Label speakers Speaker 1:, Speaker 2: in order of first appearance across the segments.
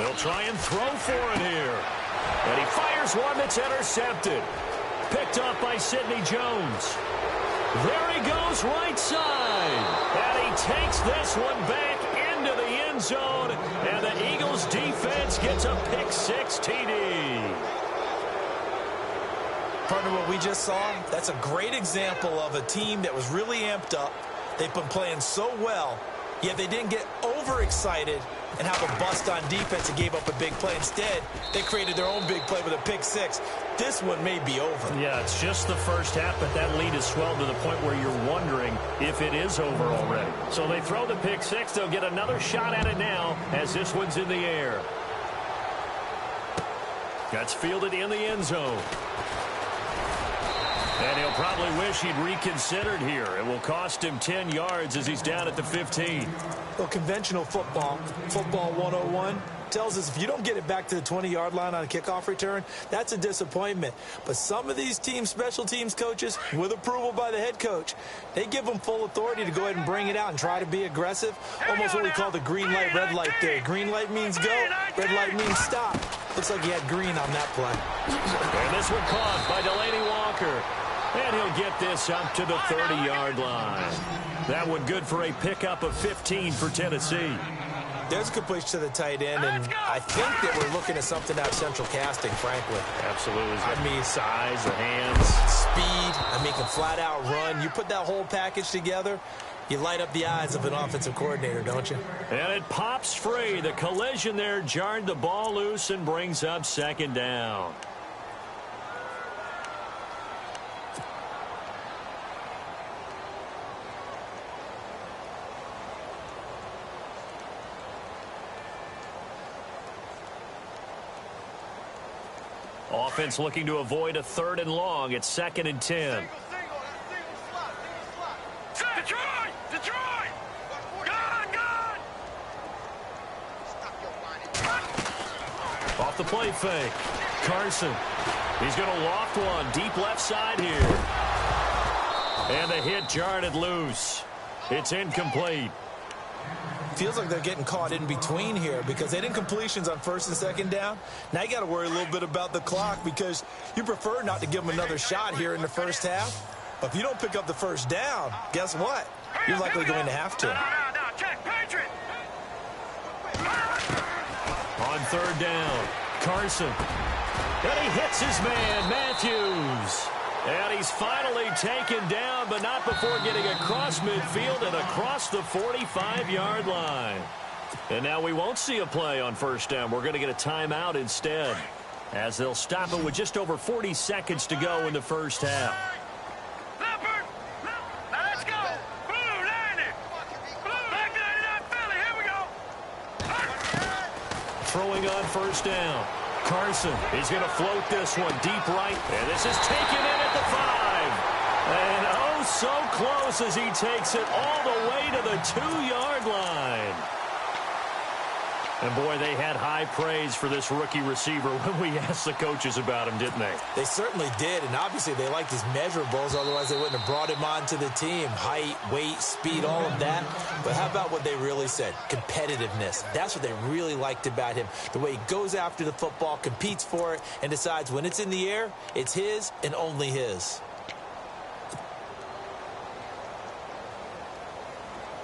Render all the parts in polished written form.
Speaker 1: They'll try and throw for it here. And he fires one that's intercepted. Picked up by Sidney Jones. There he goes right side. And he takes this one back into the end zone. And the Eagles defense gets a pick-6 TD.
Speaker 2: Partner, what we just saw, that's a great example of a team that was really amped up. They've been playing so well, yet they didn't get overexcited and have a bust on defense and gave up a big play. Instead, they created their own big play with a pick-6. This one may be over.
Speaker 1: Yeah, it's just the first half, but that lead has swelled to the point where you're wondering if it is over already. So they throw the pick-6. They'll get another shot at it now as this one's in the air. That's fielded in the end zone. And he'll probably wish he'd reconsidered here. It will cost him 10 yards as he's down at the 15.
Speaker 2: Well, conventional football 101, tells us if you don't get it back to the 20-yard line on a kickoff return, that's a disappointment. But some of these teams, special teams coaches, with approval by the head coach, they give them full authority to go ahead and bring it out and try to be aggressive. Almost what we call the green light, red light theory. Green light means go, red light means stop. Looks like he had green on that play.
Speaker 1: And this one caught by Delaney Walker. And he'll get this up to the 30-yard line. That one good for a pickup of 15 for Tennessee.
Speaker 2: There's a completion to the tight end, and I think that we're looking at something out of central casting, frankly.
Speaker 1: Absolutely.
Speaker 2: I mean,
Speaker 1: size, the hands.
Speaker 2: Speed. I mean, can flat-out run. You put that whole package together, you light up the eyes of an offensive coordinator, don't you?
Speaker 1: And it pops free. The collision there jarred the ball loose and brings up second down. Offense looking to avoid a 3rd and long. It's 2nd and 10.
Speaker 3: Detroit! Gone!
Speaker 1: Off the play fake. Carson. He's going to loft one. Deep left side here. And the hit jarred it loose. It's incomplete.
Speaker 2: Feels like they're getting caught in between here because they didn't completions on 1st and 2nd down. Now you got to worry a little bit about the clock because you prefer not to give them another shot here in the first half. But if you don't pick up the first down, guess what? You're likely going to have to.
Speaker 3: Check, Patriot.
Speaker 1: On 3rd down, Carson. And he hits his man, Matthews. And he's finally taken down, but not before getting across midfield and across the 45-yard line. And now we won't see a play on 1st down. We're going to get a timeout instead, as they'll stop it with just over 40 seconds to go in the first half.
Speaker 3: Leopard. Now let's go. Blue 90. Black 99 Philly. Here we go.
Speaker 1: Throwing on 1st down. Carson, he's going to float this one deep right. And this is taken in at the 5. And oh, so close as he takes it all the way to the 2-yard line. And boy, they had high praise for this rookie receiver when we asked the coaches about him, didn't they?
Speaker 2: They certainly did, and obviously they liked his measurables, otherwise they wouldn't have brought him onto the team. Height, weight, speed, all of that. But how about what they really said? Competitiveness. That's what they really liked about him. The way he goes after the football, competes for it, and decides when it's in the air, it's his and only his.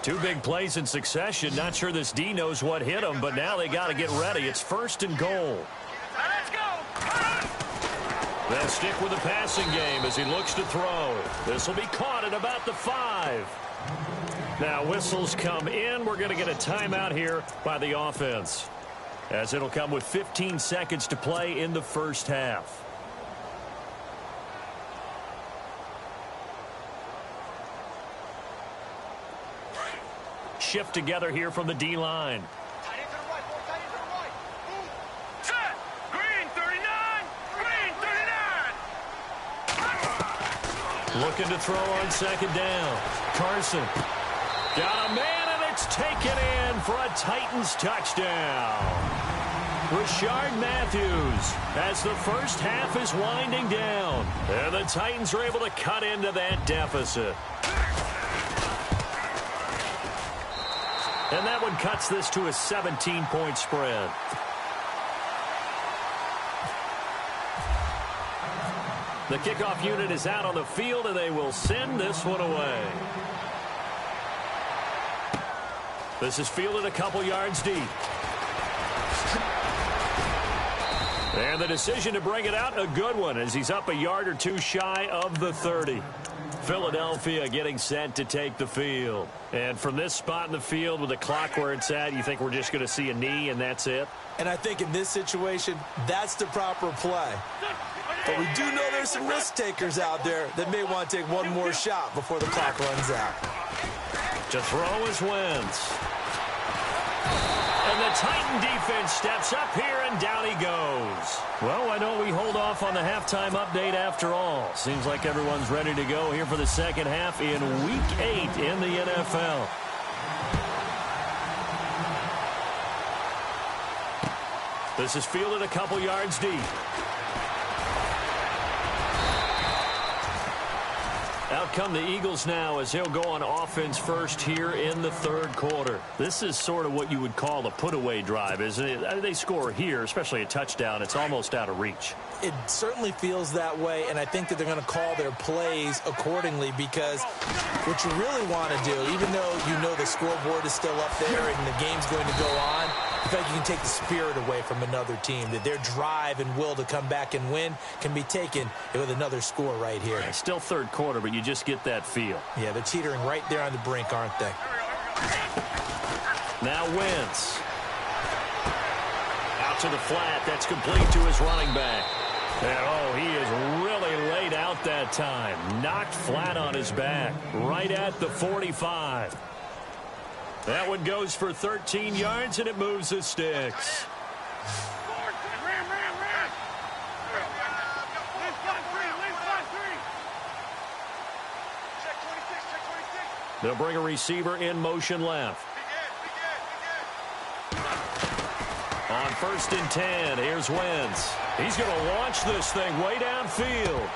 Speaker 1: 2 big plays in succession. Not sure this D knows what hit him, but now they got to get ready. It's 1st and goal.
Speaker 3: Let's go.
Speaker 1: They'll stick with the passing game as he looks to throw. This will be caught at about the 5. Now whistles come in. We're going to get a timeout here by the offense, as it'll come with 15 seconds to play in the first half. Shift together here from the D-line.
Speaker 3: Set. Green 39. Green 39.
Speaker 1: Looking to throw on 2nd down. Carson. Got a man, and it's taken in for a Titans touchdown. Rashard Matthews as the first half is winding down. And the Titans are able to cut into that deficit. And that one cuts this to a 17-point spread. The kickoff unit is out on the field, and they will send this one away. This is fielded a couple yards deep. And the decision to bring it out, a good one, as he's up a yard or two shy of the 30. Philadelphia getting set to take the field. And from this spot in the field with the clock where it's at, you think we're just going to see a knee and that's it?
Speaker 2: And I think in this situation, that's the proper play. But we do know there's some risk takers out there that may want to take one more shot before the clock runs out.
Speaker 1: To throw is Wentz. And the Titan defense steps up here, and down he goes. Well, why don't we hold off on the halftime update after all? Seems like everyone's ready to go here for the second half in Week 8 in the NFL. This is fielded a couple yards deep. Out come the Eagles now as he'll go on offense first here in the third quarter. This is sort of what you would call a put-away drive, isn't it? They score here, especially a touchdown. It's almost out of reach.
Speaker 2: It certainly feels that way, and I think that they're going to call their plays accordingly, because what you really want to do, even though you know the scoreboard is still up there and the game's going to go on, I feel like you can take the spirit away from another team, that their drive and will to come back and win can be taken with another score right here.
Speaker 1: Yeah, still third quarter, but you just get that feel.
Speaker 2: Yeah, they're teetering right there on the brink, aren't they?
Speaker 1: Now Wentz. Out to the flat. That's complete to his running back. And, oh, he is really laid out that time. Knocked flat on his back. Right at the 45. That one goes for 13 yards, and it moves the sticks. They'll bring a receiver in motion left. On 1st and 10, here's Wentz. He's going to launch this thing way downfield.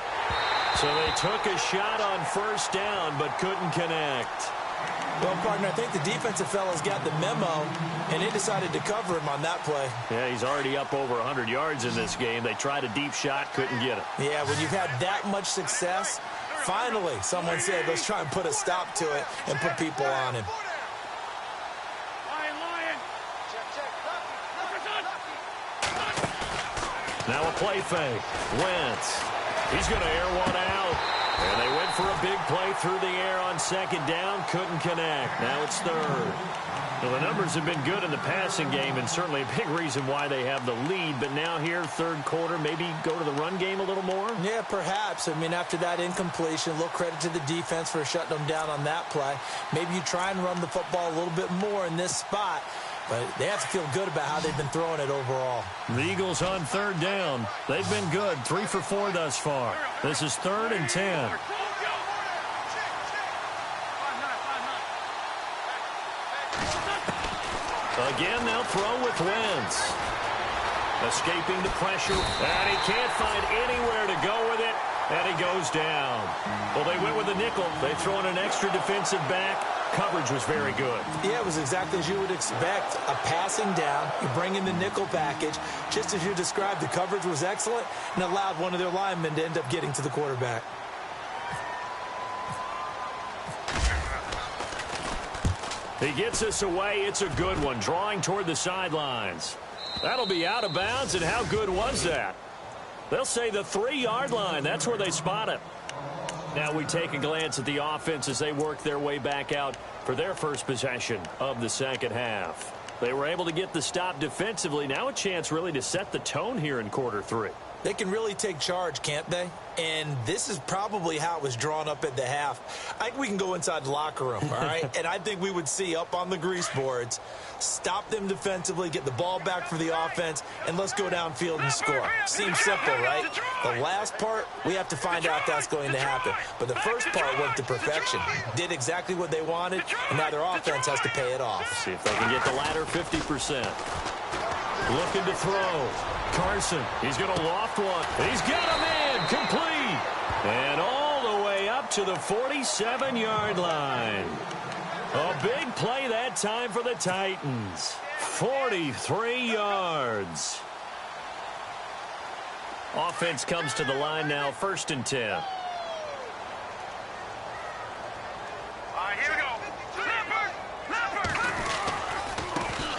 Speaker 1: So they took a shot on 1st down, but couldn't connect.
Speaker 2: Well, partner, I think the defensive fellas got the memo, and they decided to cover him on that play.
Speaker 1: Yeah, he's already up over 100 yards in this game. They tried a deep shot, couldn't get it.
Speaker 2: Yeah, when you've had that much success, finally someone said, let's try and put a stop to it and put people on him.
Speaker 1: Now a play fake. Wentz. He's going to air one out. And they went for a big play through the air on 2nd down. Couldn't connect. Now it's 3rd. Well, the numbers have been good in the passing game, and certainly a big reason why they have the lead. But now here, 3rd quarter, maybe go to the run game a little more?
Speaker 2: Yeah, perhaps. I mean, after that incompletion, a little credit to the defense for shutting them down on that play. Maybe you try and run the football a little bit more in this spot. But they have to feel good about how they've been throwing it overall.
Speaker 1: The Eagles on 3rd down. They've been good, 3 for 4 thus far. This is 3rd and 10. Again, they'll throw with Wentz. Escaping the pressure, and he can't find anywhere to go with it, and he goes down. Well, they went with a nickel. They throw in an extra defensive back. Coverage was very good.
Speaker 2: Yeah, it was exactly as you would expect. A passing down, you bring in the nickel package. Just as you described, the coverage was excellent and allowed one of their linemen to end up getting to the quarterback.
Speaker 1: He gets us away. It's a good one, drawing toward the sidelines. That'll be out of bounds, and how good was that? They'll say the 3-yard line. That's where they spot it. Now we take a glance at the offense as they work their way back out for their first possession of the second half. They were able to get the stop defensively. Now a chance really to set the tone here in quarter 3.
Speaker 2: They can really take charge, can't they? And this is probably how it was drawn up at the half. I think we can go inside the locker room, all right? And I think we would see up on the grease boards, stop them defensively, get the ball back for the offense, and let's go downfield and score. Seems simple, right? The last part, we have to find out if that's going to happen. But the first part worked to perfection. Did exactly what they wanted, and now their offense has to pay it off.
Speaker 1: See if they can get the latter 50%. Looking to throw. Carson, he's going to loft one. He's got a man, complete. And all the way up to the 47-yard line. A big play that time for the Titans. 43 yards. Offense comes to the line now, 1st and 10.
Speaker 3: All right, here we go. Leopard!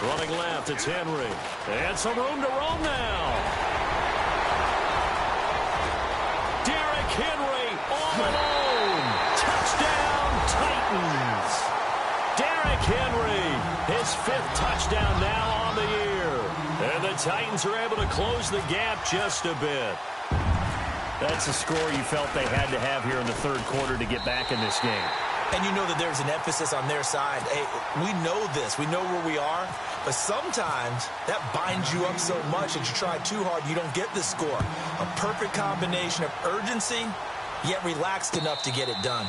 Speaker 1: Running left, it's Henry. And some room to roam now. Derrick Henry all alone. Touchdown, Titans. Derrick Henry, his 5th touchdown now on the year. And the Titans are able to close the gap just a bit. That's a score you felt they had to have here in the 3rd quarter to get back in this game.
Speaker 2: And you know that there's an emphasis on their side. Hey, we know this. We know where we are. But sometimes that binds you up so much that you try too hard, you don't get the score. A perfect combination of urgency, yet relaxed enough to get it done.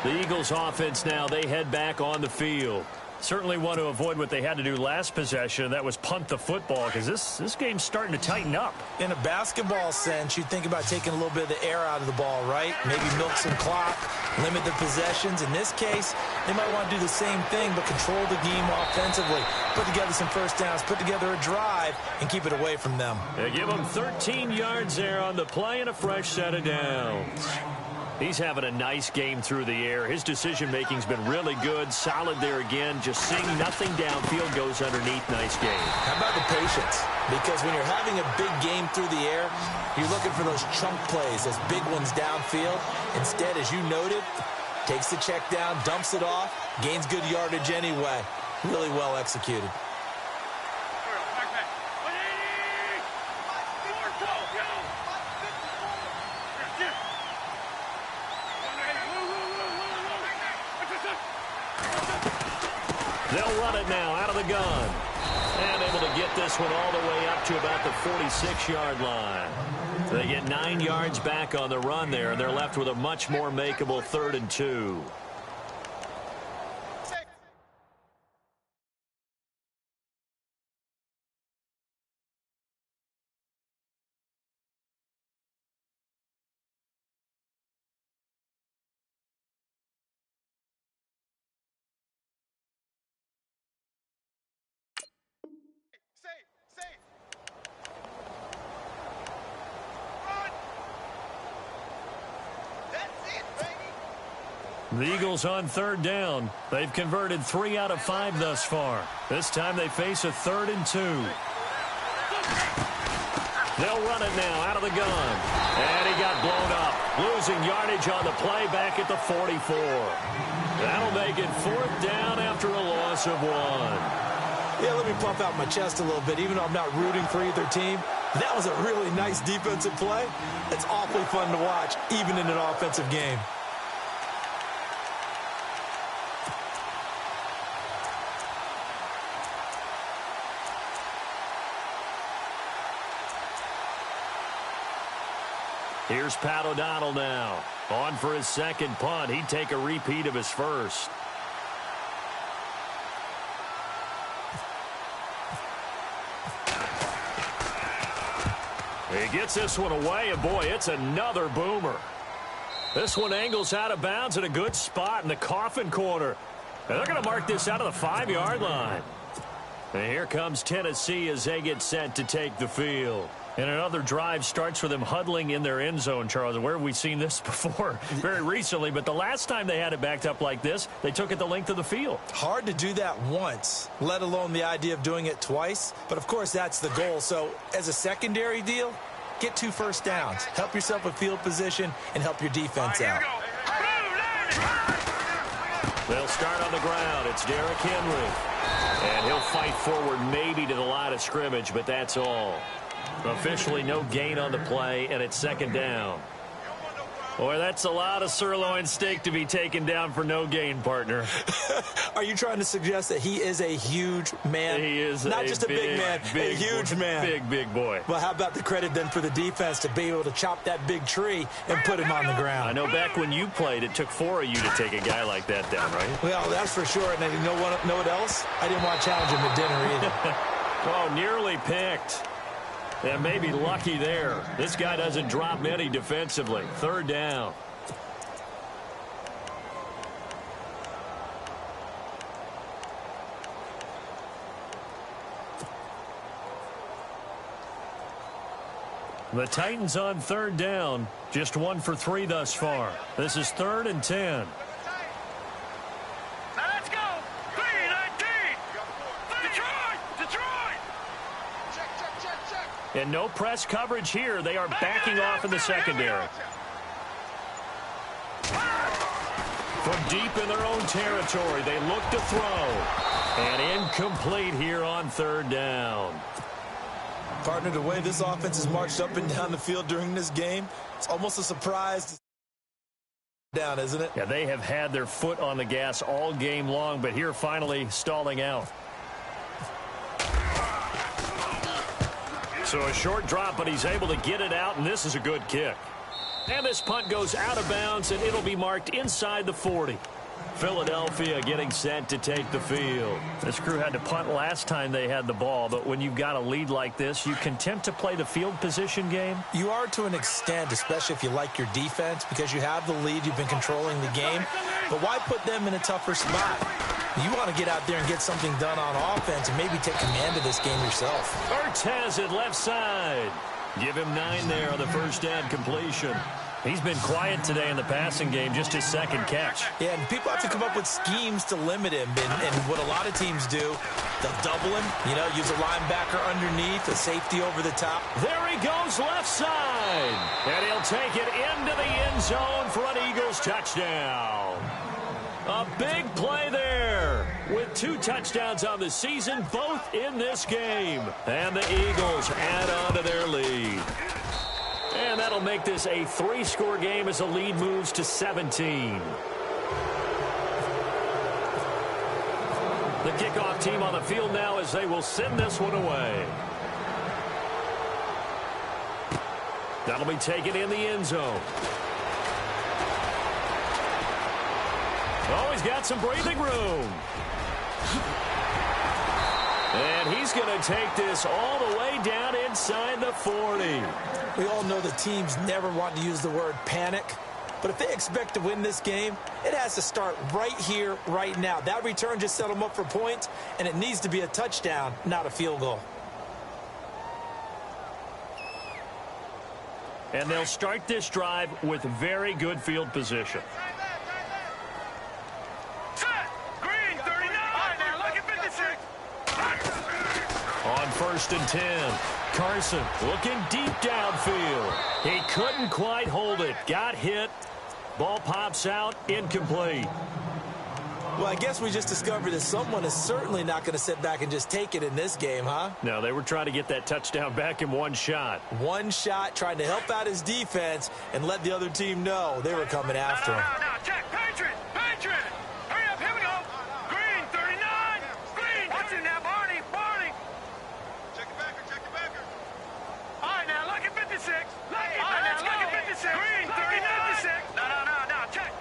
Speaker 1: The Eagles offense now, they head back on the field. Certainly want to avoid what they had to do last possession. That was punt the football, because this game's starting to tighten up.
Speaker 2: In a basketball sense, you think about taking a little bit of the air out of the ball, right? Maybe milk some clock, limit the possessions. In this case, they might want to do the same thing, but control the game offensively. Put together some first downs, put together a drive, and keep it away from them.
Speaker 1: They give them 13 yards there on the play and a fresh set of downs. He's having a nice game through the air. His decision-making's been really good. Solid there again. Just seeing nothing downfield, goes underneath. Nice game.
Speaker 2: How about the patience? Because when you're having a big game through the air, you're looking for those chunk plays, those big ones downfield. Instead, as you noted, takes the check down, dumps it off, gains good yardage anyway. Really well executed.
Speaker 1: They'll run it now out of the gun. And able to get this one all the way up to about the 46-yard line. They get 9 yards back on the run there, and they're left with a much more makeable 3rd and 2. The Eagles on 3rd down. They've converted 3 out of 5 thus far. This time they face a 3rd and 2. They'll run it now out of the gun. And he got blown up. Losing yardage on the play back at the 44. That'll make it 4th down after a loss of 1.
Speaker 2: Yeah, let me puff out my chest a little bit. Even though I'm not rooting for either team, that was a really nice defensive play. It's awfully fun to watch, even in an offensive game.
Speaker 1: Here's Pat O'Donnell now. On for his 2nd punt. He'd take a repeat of his 1st. He gets this one away, and boy, it's another boomer. This one angles out of bounds at a good spot in the coffin corner. And they're going to mark this out of the 5-yard line. And here comes Tennessee as they get set to take the field. And another drive starts with them huddling in their end zone, Charles. Where have we seen this before? Very recently, but the last time they had it backed up like this, they took it the length of the field.
Speaker 2: Hard to do that once, let alone the idea of doing it twice. But, of course, that's the goal. So, as a secondary deal, get 2 first downs. Help yourself with field position and help your defense out.
Speaker 1: They'll start on the ground. It's Derrick Henry. And he'll fight forward maybe to the line of scrimmage, but that's all. Officially no gain on the play, and it's 2nd down. Boy, that's a lot of sirloin steak to be taken down for no gain, partner.
Speaker 2: Are you trying to suggest that he is a huge man?
Speaker 1: He is
Speaker 2: not just a big man, a huge man.
Speaker 1: Big boy.
Speaker 2: Well, how about the credit then for the defense to be able to chop that big tree and put him on the ground?
Speaker 1: I know back when you played, it took 4 of you to take a guy like that down, right?
Speaker 2: Well, that's for sure. And you know what else? I didn't want to challenge him at dinner either.
Speaker 1: Oh, nearly picked. Yeah, maybe lucky there. This guy doesn't drop many defensively. 3rd down. The Titans on third down, just 1 for 3 thus far. This is 3rd and 10.
Speaker 3: Now let's go. 3-19. Detroit.
Speaker 1: And no press coverage here. They are backing off in the secondary. From deep in their own territory, they look to throw. And incomplete here on 3rd down.
Speaker 2: Partner, the way this offense has marched up and down the field during this game, it's almost a surprise down, isn't it?
Speaker 1: Yeah, they have had their foot on the gas all game long, but here finally stalling out. So a short drop, but he's able to get it out, and this is a good kick. And this punt goes out of bounds, and it'll be marked inside the 40. Philadelphia getting set to take the field. This crew had to punt last time they had the ball, but when you've got a lead like this, you content to play the field position game?
Speaker 2: You are to an extent, especially if you like your defense, because you have the lead, you've been controlling the game. But why put them in a tougher spot? You want to get out there and get something done on offense and maybe take command of this game yourself.
Speaker 1: Urtez at left side. Give him 9 there on the first down completion. He's been quiet today in the passing game, just his 2nd catch.
Speaker 2: Yeah, and people have to come up with schemes to limit him. And what a lot of teams do, they'll double him, use a linebacker underneath, a safety over the top.
Speaker 1: There he goes left side. And he'll take it into the end zone for an Eagles touchdown. A big play there with 2 touchdowns on the season, both in this game. And the Eagles add on to their lead. And that'll make this a 3-score game as the lead moves to 17. The kickoff team on the field now as they will send this one away. That'll be taken in the end zone. Oh, he's got some breathing room. And he's going to take this all the way down inside the 40.
Speaker 2: We all know the teams never want to use the word panic. But if they expect to win this game, it has to start right here, right now. That return just set them up for points, and it needs to be a touchdown, not a field goal.
Speaker 1: And they'll start this drive with very good field position.
Speaker 3: Green, 39. Now look at 56.
Speaker 1: On 1st and 10, Carson looking deep downfield. He couldn't quite hold it. Got hit. Ball pops out. Incomplete.
Speaker 2: Well, I guess we just discovered that someone is certainly not going to sit back and just take it in this game, huh?
Speaker 1: No, they were trying to get that touchdown back in one shot.
Speaker 2: One shot, trying to help out his defense and let the other team know they were coming after him.
Speaker 3: Now, check. Patriot. Hurry up, here we go. Green, 39. Green, watch it now, Barney. Check your backer. All right, now look at 56. Look at 56. Green, 39. 56. No, check.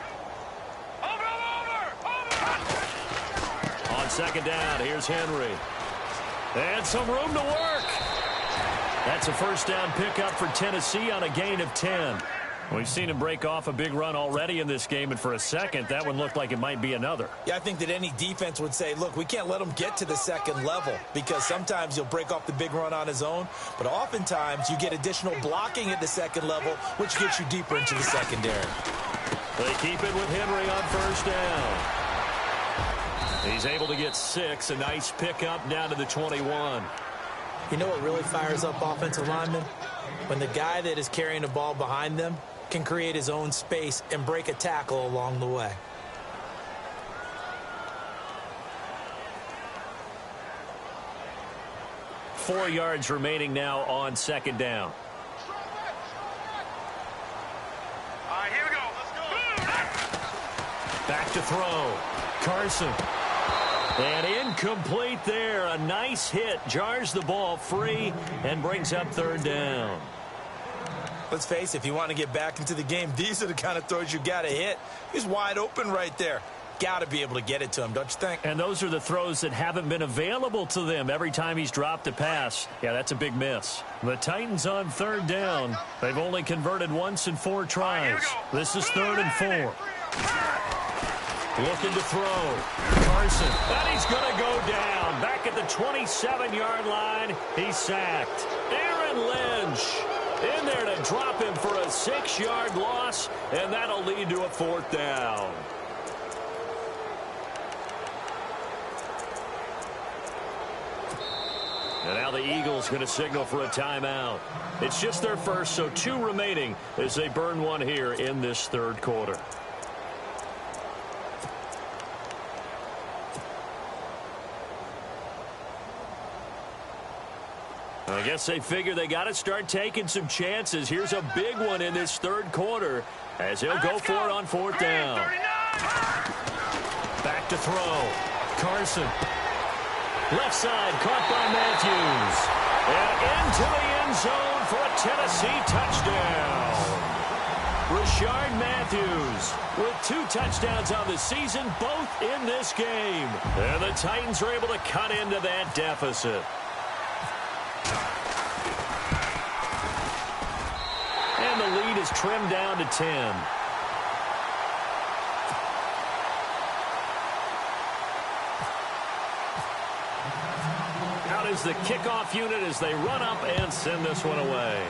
Speaker 3: Over.
Speaker 1: On 2nd down, here's Henry. And some room to work. That's a 1st down pickup for Tennessee on a gain of 10. We've seen him break off a big run already in this game, and for a second, that one looked like it might be another.
Speaker 2: Yeah, I think that any defense would say, look, we can't let him get to the 2nd level, because sometimes he'll break off the big run on his own, but oftentimes you get additional blocking at the 2nd level, which gets you deeper into the secondary.
Speaker 1: They keep it with Henry on 1st down. He's able to get 6, a nice pickup down to the 21.
Speaker 2: You know what really fires up offensive linemen? When the guy that is carrying the ball behind them can create his own space and break a tackle along the way.
Speaker 1: Four yards remaining now on 2nd down.
Speaker 3: All right, here we go.
Speaker 1: Back to throw. Carson. And incomplete there. A nice hit. Jars the ball free and brings up 3rd down.
Speaker 2: Let's face it, if you want to get back into the game, these are the kind of throws you got to hit. He's wide open right there. Got to be able to get it to him, don't you think?
Speaker 1: And those are the throws that haven't been available to them every time he's dropped a pass. Yeah, that's a big miss. The Titans on 3rd down. They've only converted once in 4 tries. This is 3rd and 4. Looking to throw. Carson. And he's going to go down. Back at the 27-yard line. He's sacked. Aaron Lynch In there to drop him for a 6-yard loss, and that'll lead to a 4th down. And now the Eagles going to signal for a timeout. It's just their first, so 2 remaining as they burn one here in this 3rd quarter. I guess they figure they got to start taking some chances. Here's a big one in this 3rd quarter as he'll go for it on 4th down. Back to throw. Carson. Left side caught by Matthews. And into the end zone for a Tennessee touchdown. Rashard Matthews with 2 touchdowns on the season, both in this game. And the Titans are able to cut into that deficit. And the lead is trimmed down to 10. Out is the kickoff unit as they run up and send this one away.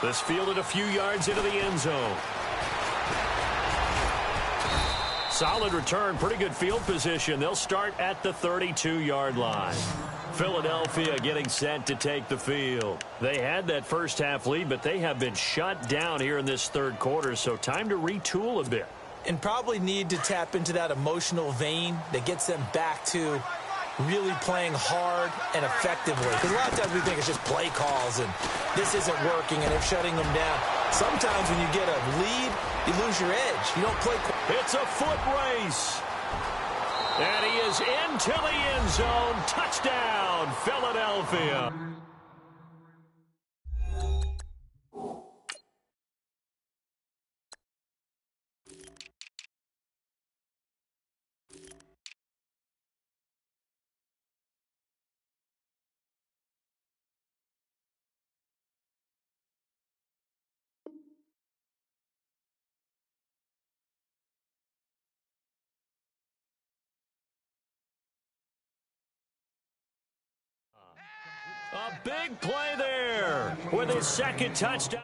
Speaker 1: This fielded a few yards into the end zone. Solid return, pretty good field position. They'll start at the 32-yard line. Philadelphia getting set to take the field. They had that first half lead, but they have been shut down here in this 3rd quarter, so time to retool a bit.
Speaker 2: And probably need to tap into that emotional vein that gets them back to really playing hard and effectively. Because a lot of times we think it's just play calls and this isn't working and they're shutting them down. Sometimes when you get a lead, you lose your edge. You don't play.
Speaker 1: It's a foot race. And he is into the end zone. Touchdown, Philadelphia. A big play there with his 2nd touchdown.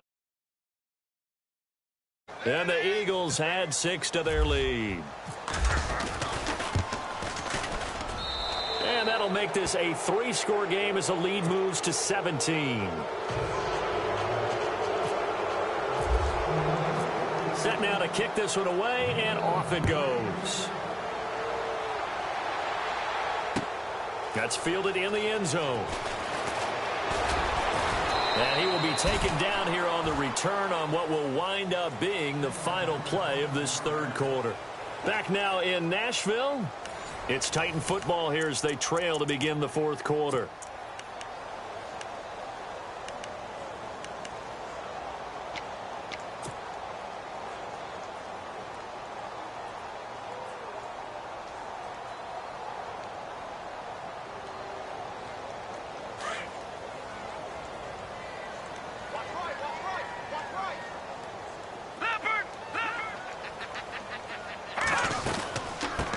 Speaker 1: And the Eagles add 6 to their lead. And that'll make this a 3-score game as the lead moves to 17. Set now to kick this one away, and off it goes. That's fielded in the end zone. And he will be taken down here on the return on what will wind up being the final play of this 3rd quarter. Back now in Nashville. It's Titan football here as they trail to begin the 4th quarter.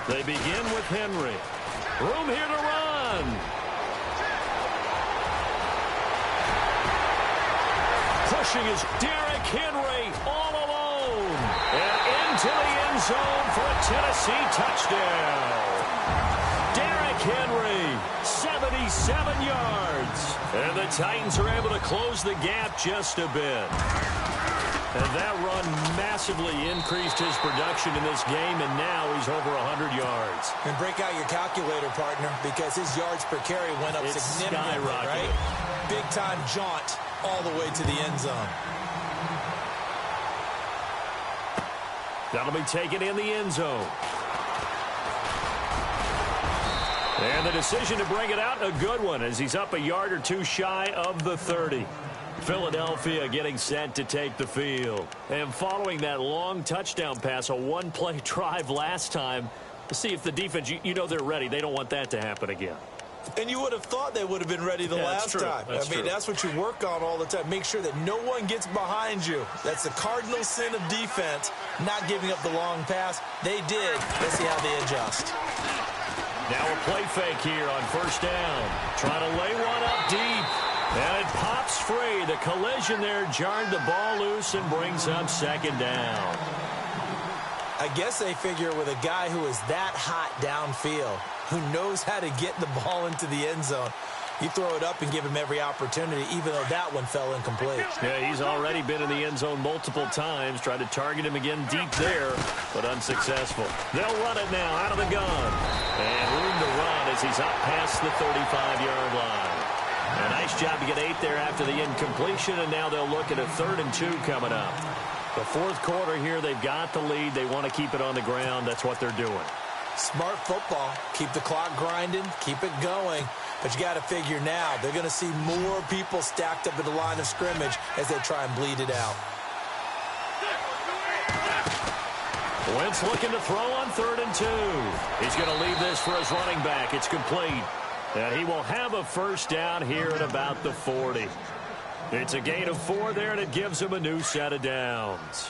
Speaker 1: They begin with Henry. Room here to run. Pushing is Derrick Henry all alone. And into the end zone for a Tennessee touchdown. Derrick Henry, 77 yards. And the Titans are able to close the gap just a bit. And that run massively increased his production in this game, and now he's over 100 yards.
Speaker 2: And break out your calculator, partner, because his yards per carry went up significantly, right? Big-time jaunt all the way to the end zone.
Speaker 1: That'll be taken in the end zone. And the decision to bring it out, a good one, as he's up a yard or 2 shy of the 30. Philadelphia getting set to take the field. And following that long touchdown pass, a 1-play drive last time, to see if the defense, you know they're ready. They don't want that to happen again.
Speaker 2: And you would have thought they would have been ready the last time. I mean, that's what you work on all the time. Make sure that no one gets behind you. That's the cardinal sin of defense, not giving up the long pass. They did. Let's see how they adjust.
Speaker 1: Now a play fake here on 1st down. Trying to lay one up deep. And it pops free. The collision there jarred the ball loose and brings up second down.
Speaker 2: I guess they figure with a guy who is that hot downfield, who knows how to get the ball into the end zone, you throw it up and give him every opportunity, even though that one fell incomplete.
Speaker 1: Yeah, he's already been in the end zone multiple times, tried to target him again deep there, but unsuccessful. They'll run it now out of the gun. And room to run as he's up past the 35-yard line. A nice job to get 8 there after the incompletion, and now they'll look at a 3rd and 2 coming up. The fourth quarter here, they've got the lead. They want to keep it on the ground. That's what they're doing.
Speaker 2: Smart football. Keep the clock grinding. Keep it going. But you got to figure now, they're going to see more people stacked up at the line of scrimmage as they try and bleed it out.
Speaker 1: Wentz looking to throw on 3rd and 2. He's going to leave this for his running back. It's complete. And he will have a first down here at about the 40. It's a gain of 4 there, and it gives him a new set of downs.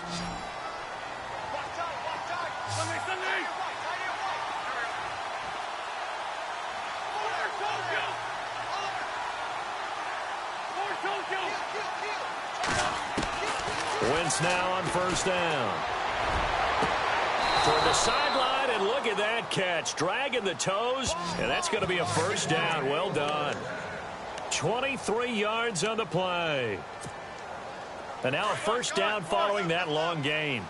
Speaker 1: Wentz now on first down. Toward the sideline, and look at that catch. Dragging the toes, and that's going to be a first down. Well done. 23 yards on the play. And now a first down following that long gain.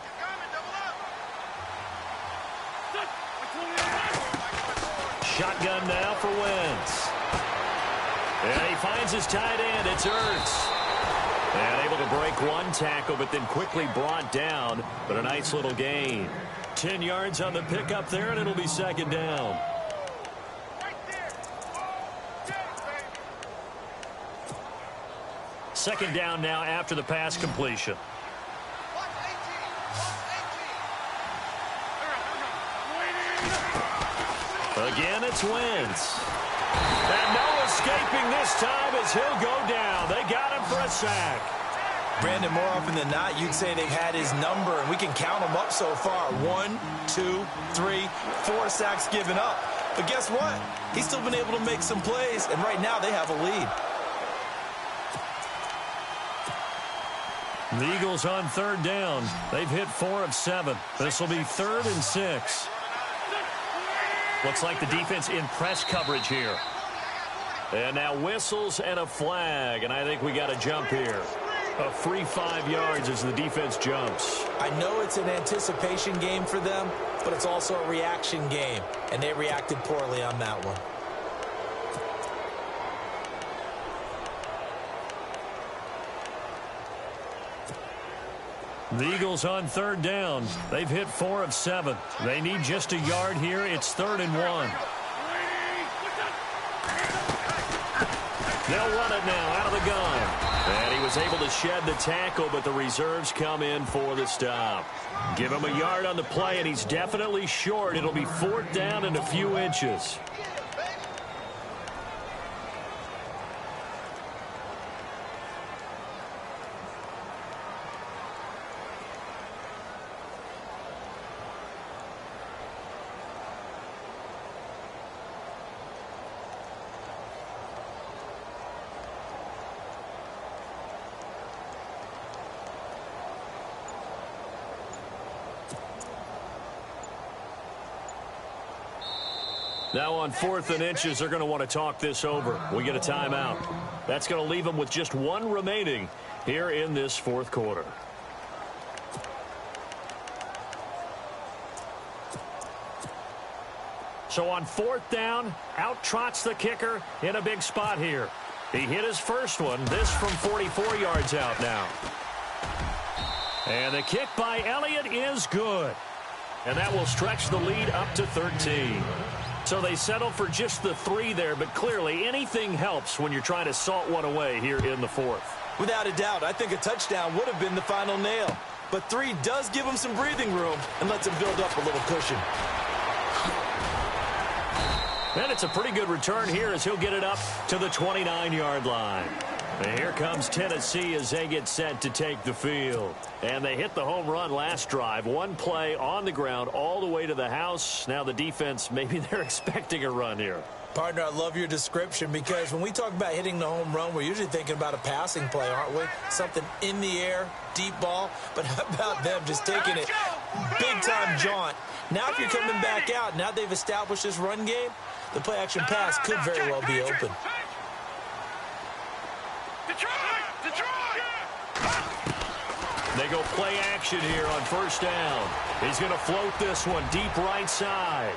Speaker 1: Shotgun now for Wentz. And he finds his tight end. It's Ertz. And able to break one tackle, but then quickly brought down. But a nice little gain. 10 yards on the pickup there, and it'll be second down. Second down now after the pass completion. Again, it's Wentz. And no escaping this time as he'll go down. They got him for a sack.
Speaker 2: Brandon, more often than not, you'd say they've had his number, and we can count them up so far. 1, 2, 3, 4 sacks given up. But guess what? He's still been able to make some plays, and right now they have a lead.
Speaker 1: The Eagles on 3rd down. They've hit 4 of 7. This will be 3rd and 6. Looks like the defense in press coverage here. And now whistles and a flag, and I think we got a jump here. A free 5 yards as the defense jumps.
Speaker 2: I know it's an anticipation game for them, but it's also a reaction game, and they reacted poorly on that one.
Speaker 1: The Eagles on 3rd down. They've hit 4 of 7. They need just a yard here. It's 3rd and 1. They'll run it now out of the gun. And he was able to shed the tackle, but the reserves come in for the stop. Give him a yard on the play, and he's definitely short. It'll be 4th down and a few inches. Now on 4th and inches, they're going to want to talk this over. We get a timeout. That's going to leave them with just 1 remaining here in this 4th quarter. So on 4th down, out trots the kicker in a big spot here. He hit his first one. This from 44 yards out now. And the kick by Elliott is good. And that will stretch the lead up to 13. So they settle for just the 3 there, but clearly anything helps when you're trying to salt one away here in the 4th.
Speaker 2: Without a doubt, I think a touchdown would have been the final nail. But 3 does give him some breathing room and lets him build up a little cushion.
Speaker 1: And it's a pretty good return here as he'll get it up to the 29-yard line. And here comes Tennessee as they get set to take the field. And they hit the home run last drive. One play on the ground all the way to the house. Now the defense, maybe they're expecting a run here.
Speaker 2: Partner, I love your description because when we talk about hitting the home run, we're usually thinking about a passing play, aren't we? Something in the air, deep ball. But how about them just taking it big-time jaunt? Now if you're coming back out, now they've established this run game, the play-action pass could very well be open.
Speaker 1: They go play action here on first down. He's going to float this one deep right side.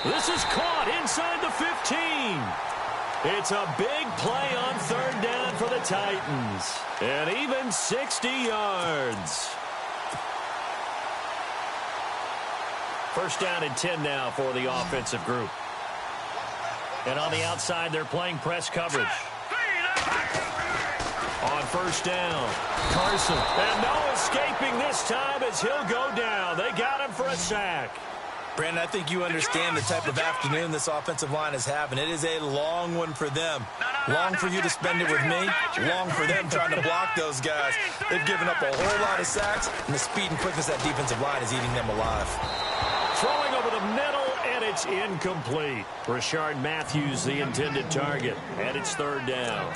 Speaker 1: This is caught inside the 15. It's a big play on third down for the Titans. And even 60 yards. First down and 10 now for the offensive group. And on the outside, they're playing press coverage. On first down, Carson. And no escaping this time as he'll go down. They got him for a sack.
Speaker 2: Brandon, I think you understand the type of afternoon this offensive line is having. It is a long one for them. Long for you to spend it with me. Long for them trying to block those guys. They've given up a whole lot of sacks, and the speed and quickness of that defensive line is eating them alive.
Speaker 1: Throwing over the middle, and it's incomplete. Rashard Matthews, the intended target, and it's third down.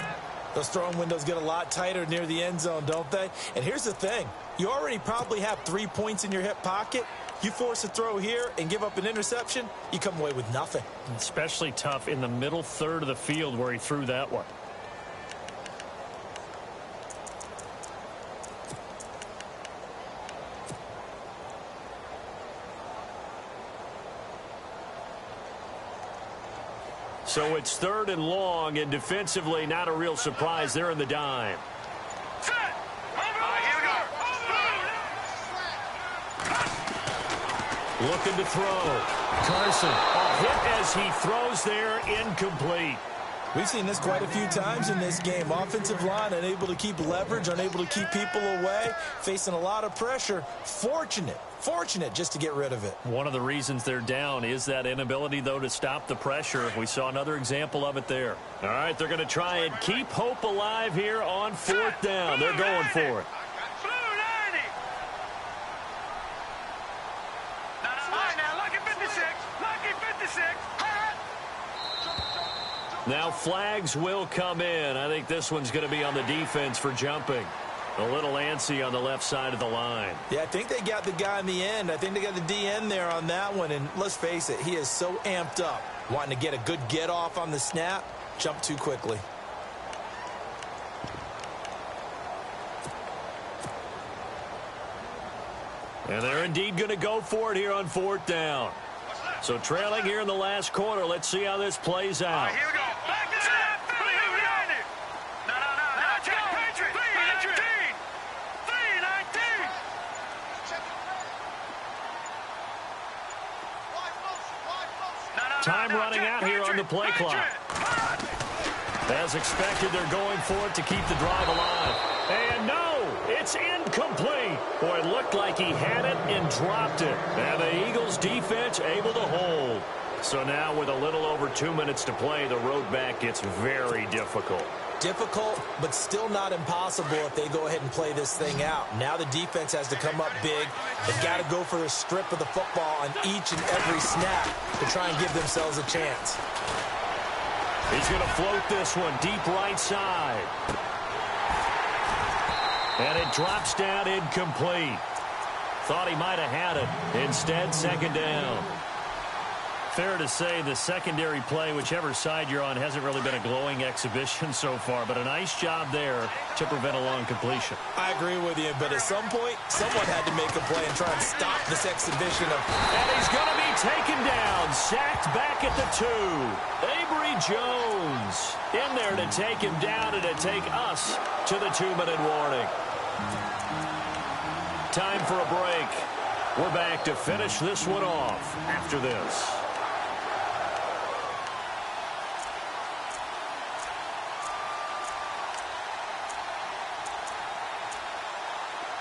Speaker 2: Those throwing windows get a lot tighter near the end zone, don't they? And here's the thing. You already probably have 3 points in your hip pocket. You force a throw here and give up an interception, you come away with nothing.
Speaker 1: Especially tough in the middle third of the field where he threw that one. So it's third and long, and defensively not a real surprise. They're in the dime. Looking to throw. Carson, a hit as he throws there, incomplete.
Speaker 2: We've seen this quite a few times in this game. Offensive line unable to keep leverage, unable to keep people away, facing a lot of pressure. Fortunate just to get rid of it.
Speaker 1: One of the reasons they're down is that inability, though, to stop the pressure. We saw another example of it there. All right, they're going to try and keep hope alive here on fourth down. They're going for it. Now flags will come in. I think this one's going to be on the defense for jumping. A little antsy on the left side of the line.
Speaker 2: Yeah, I think they got the guy in the end. I think they got the DN there on that one. And let's face it, he is so amped up, wanting to get a good get off on the snap, jump too quickly.
Speaker 1: And they're indeed going to go for it here on fourth down. So trailing here in the last quarter. Let's see how this plays out.
Speaker 3: Here we go. Back to that.
Speaker 1: Time running out here on the play clock. As expected, they're going for it to keep the drive alive. And no, it's incomplete. Boy, it looked like he had it and dropped it. And the Eagles defense able to hold. So now with a little over 2 minutes to play, the road back gets very difficult.
Speaker 2: Difficult, but still not impossible if they go ahead and play this thing out. Now the defense has to come up big. They've got to go for a strip of the football on each and every snap to try and give themselves a chance.
Speaker 1: He's going to float this one deep right side. And it drops down incomplete. Thought he might have had it. Instead, second down. Fair to say the secondary play, whichever side you're on, hasn't really been a glowing exhibition so far, but a nice job there to prevent a long completion.
Speaker 2: I agree with you, but at some point, someone had to make a play and try and stop this exhibition of...
Speaker 1: And he's going to be taken down, sacked back at the 2. Avery Jones in there to take him down and to take us to the 2-minute warning. Time for a break. We're back to finish this one off after this.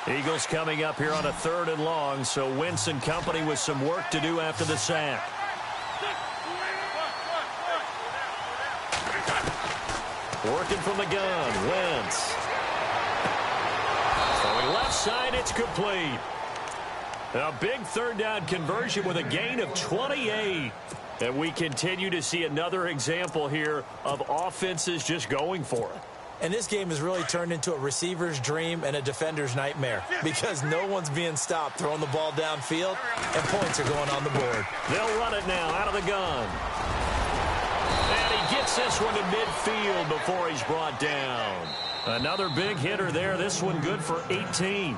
Speaker 1: Eagles coming up here on a third and long, so Wentz and company with some work to do after the sack. Working from the gun, Wentz. Throwing left side, it's complete. A big third down conversion with a gain of 28. And we continue to see another example here of offenses just going for it.
Speaker 2: And this game has really turned into a receiver's dream and a defender's nightmare because no one's being stopped throwing the ball downfield, and points are going on the board.
Speaker 1: They'll run it now out of the gun. And he gets this one to midfield before he's brought down. Another big hitter there. This one good for 18.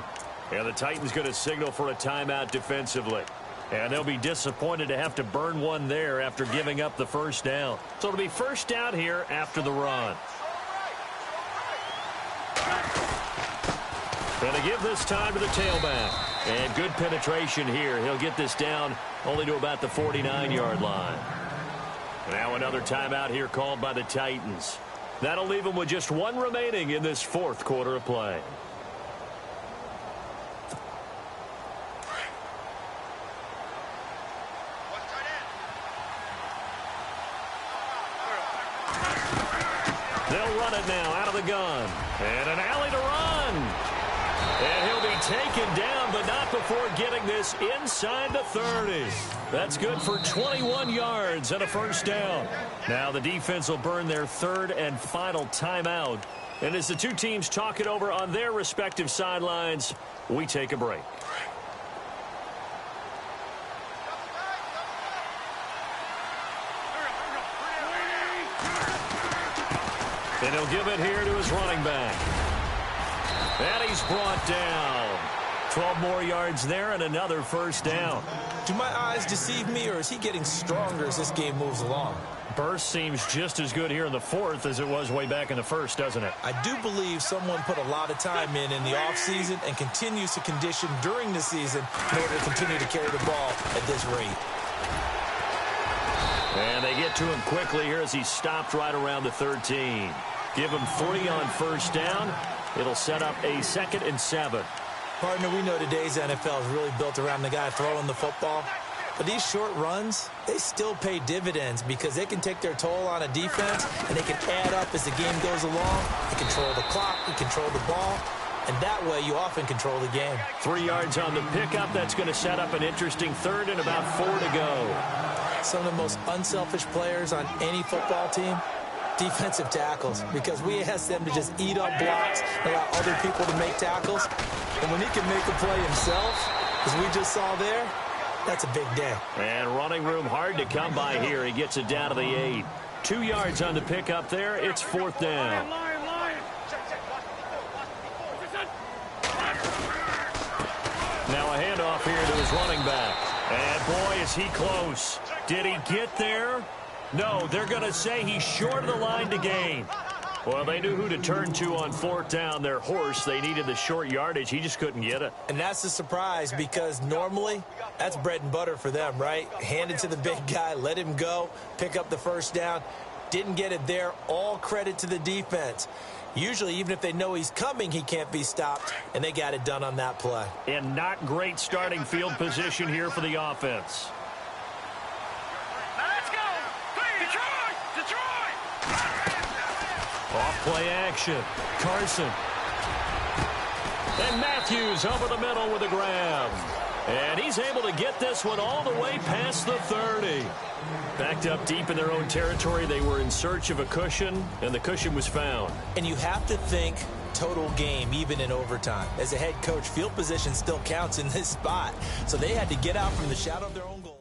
Speaker 1: And the Titans going to signal for a timeout defensively. And they'll be disappointed to have to burn one there after giving up the first down. So it'll be first down here after the run. And they give this time to the tailback. And good penetration here. He'll get this down only to about the 49-yard line. Now another timeout here called by the Titans. That'll leave them with just one remaining in this fourth quarter of play. They'll run it now out of the gun. And an alley to run. And he'll be taken down, but not before getting this inside the 30. That's good for 21 yards and a first down. Now the defense will burn their third and final timeout. And as the two teams talk it over on their respective sidelines, we take a break. And he'll give it here to his running back. And he's brought down. 12 more yards there and another first down.
Speaker 2: Do my eyes deceive me, or is he getting stronger as this game moves along?
Speaker 1: Burst seems just as good here in the fourth as it was way back in the first, doesn't it?
Speaker 2: I do believe someone put a lot of time in the offseason and continues to condition during the season in order to continue to carry the ball at this rate.
Speaker 1: And they get to him quickly here as he stopped right around the 13. Give him 3 on first down. It'll set up a 2nd and 7.
Speaker 2: Partner, we know today's NFL is really built around the guy throwing the football. But these short runs, they still pay dividends because they can take their toll on a defense and they can add up as the game goes along. They control the clock, they control the ball, and that way you often control the game.
Speaker 1: 3 yards on the pickup. That's going to set up an interesting third and about 4 to go.
Speaker 2: Some of the most unselfish players on any football team, defensive tackles, because we ask them to just eat up blocks and allow other people to make tackles. And when he can make a play himself, as we just saw there, that's a big day. And
Speaker 1: running room hard to come by here. He gets it down to the 8. 2 yards on the pickup there. It's 4th down. Now a handoff here to his running back. And boy, is he close. Did he get there? No, they're going to say he's short of the line to gain. Well, they knew who to turn to on 4th down. Their horse, they needed the short yardage. He just couldn't get it.
Speaker 2: And that's a surprise because normally that's bread and butter for them, right? Hand it to the big guy, let him go, pick up the first down. Didn't get it there. All credit to the defense. Usually, even if they know he's coming, he can't be stopped, and they got it done on that play.
Speaker 1: And not great starting field position here for the offense.
Speaker 3: Let's go! Detroit! Detroit!
Speaker 1: Off play action. Carson. And Matthews over the middle with a grab. And he's able to get this one all the way past the 30. Backed up deep in their own territory. They were in search of a cushion, and the cushion was found.
Speaker 2: And you have to think total game, even in overtime. As a head coach, field position still counts in this spot. So they had to get out from the shadow of their own goal.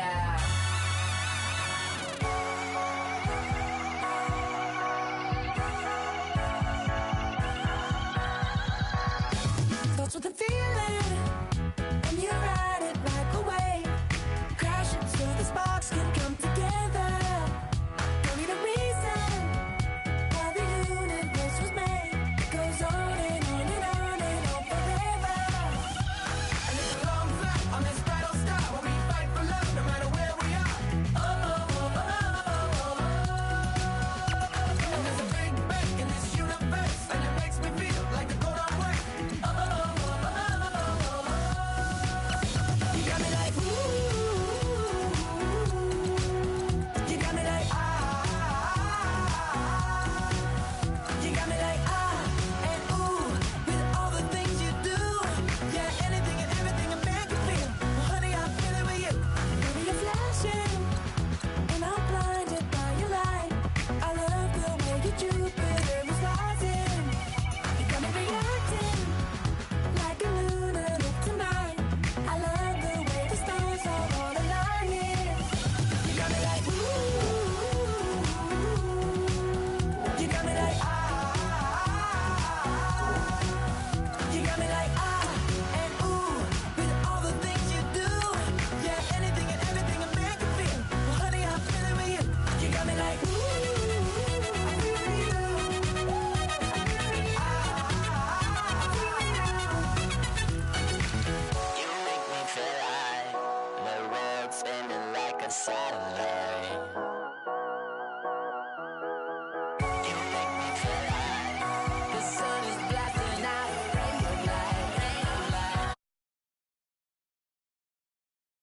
Speaker 4: yeah. Starts with a feeling, and you ride it like a wave. Crash it so the sparks can come together. Don't need a reason why the universe was made. It goes on and on and on and on forever. And it's a long flight on this battle star where we fight for love no matter where we are. Oh, oh, oh, oh, oh, oh. And there's a big bang in this universe, and it makes me feel like the go don't work. Oh, oh, oh, oh, oh, oh. You got me like ooh. You got me like you got me like and ooh, with all the things you do. Yeah, anything and everything a man can feel. Well, honey, I'm feeling with you. Baby, you're flashing, and I'm blinded by your light. I love the way you Jupiter is rising. You got me reacting like a lunatic tonight. I love the way the stars are all aligning. You got me like ooh. You got me like you got me like and ooh, with all the things you do. Yeah, anything and everything a man can feel. Well, honey, I'm feeling with you. You got me like ooh, I'm feeling with you.
Speaker 5: You make me feel like the world's spinning like a satellite.